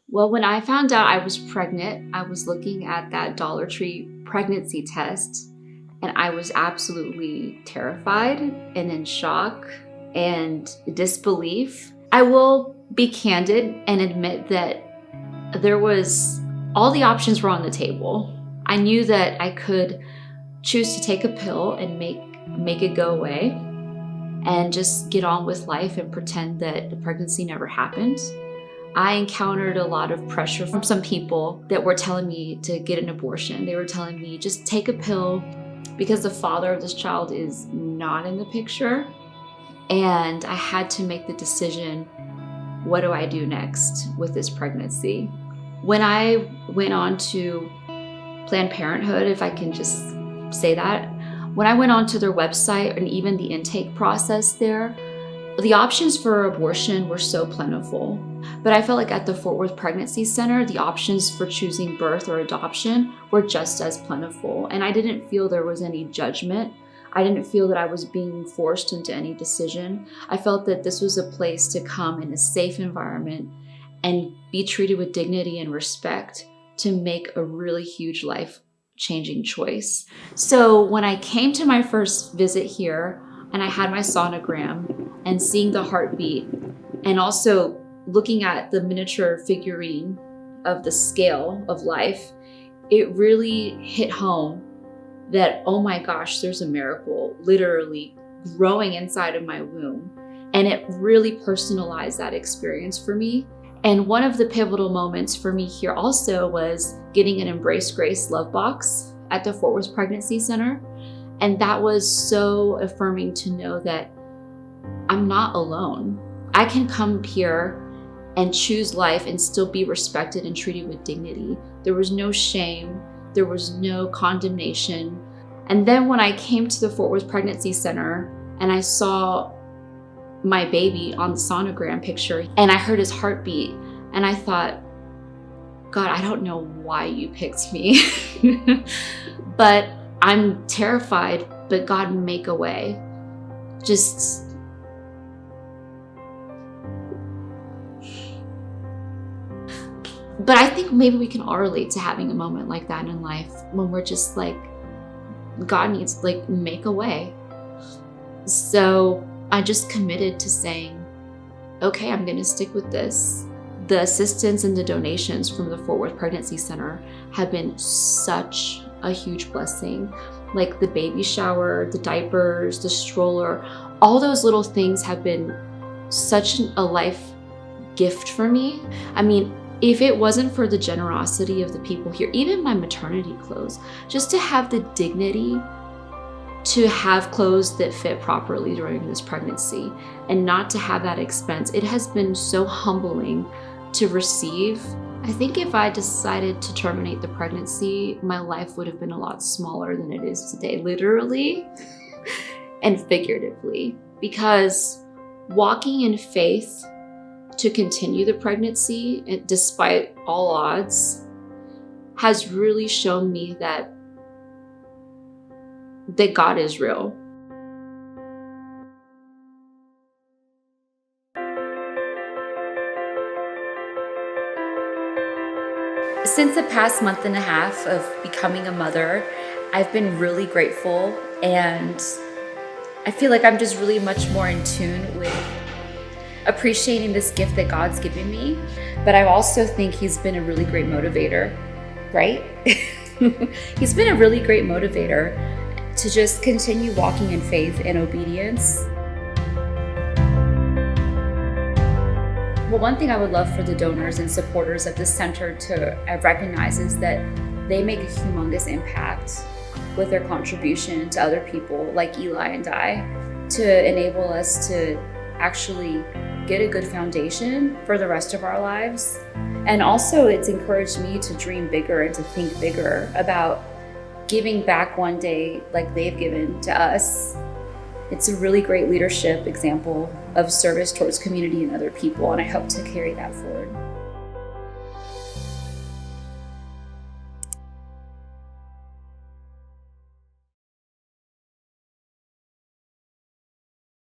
Well, when I found out I was pregnant, I was looking at that Dollar Tree pregnancy test, and I was absolutely terrified and in shock and disbelief. I will be candid and admit that all the options were on the table. I knew that I could choose to take a pill and make it go away and just get on with life and pretend that the pregnancy never happened. I encountered a lot of pressure from some people that were telling me to get an abortion. They were telling me, just take a pill because the father of this child is not in the picture. And I had to make the decision, what do I do next with this pregnancy? When I went on to Planned Parenthood, if I can just say that, when I went onto their website and even the intake process there, the options for abortion were so plentiful. But I felt like at the Fort Worth Pregnancy Center, the options for choosing birth or adoption were just as plentiful. And I didn't feel there was any judgment. I didn't feel that I was being forced into any decision. I felt that this was a place to come in a safe environment and be treated with dignity and respect to make a really huge life-changing choice. So when I came to my first visit here and I had my sonogram and seeing the heartbeat and also looking at the miniature figurine of the scale of life, it really hit home that, oh my gosh, there's a miracle literally growing inside of my womb. And it really personalized that experience for me. And one of the pivotal moments for me here also was getting an Embrace Grace love box at the Fort Worth Pregnancy Center. And that was so affirming to know that I'm not alone. I can come here and choose life and still be respected and treated with dignity. There was no shame. There was no condemnation. And then when I came to the Fort Worth Pregnancy Center and I saw my baby on the sonogram picture and I heard his heartbeat and I thought, God, I don't know why you picked me, but I'm terrified, but God, make a way. But I think maybe we can all relate to having a moment like that in life when we're just like, God needs make a way. So I just committed to saying, okay, I'm gonna stick with this. The assistance and the donations from the Fort Worth Pregnancy Center have been such a huge blessing. Like the baby shower, the diapers, the stroller, all those little things have been such a life gift for me. I mean, if it wasn't for the generosity of the people here, even my maternity clothes, just to have the dignity to have clothes that fit properly during this pregnancy and not to have that expense, it has been so humbling to receive. I think if I decided to terminate the pregnancy, my life would have been a lot smaller than it is today, literally and figuratively, because walking in faith to continue the pregnancy, despite all odds, has really shown me that God is real. Since the past month and a half of becoming a mother, I've been really grateful, and I feel like I'm just really much more in tune with appreciating this gift that God's given me. But I also think He's been a really great motivator, right? He's been a really great motivator to just continue walking in faith and obedience. Well, one thing I would love for the donors and supporters of this center to recognize is that they make a humongous impact with their contribution to other people like Eli and I to enable us to actually get a good foundation for the rest of our lives. And also it's encouraged me to dream bigger and to think bigger about giving back one day like they've given to us. It's a really great leadership example of service towards community and other people, and I hope to carry that forward.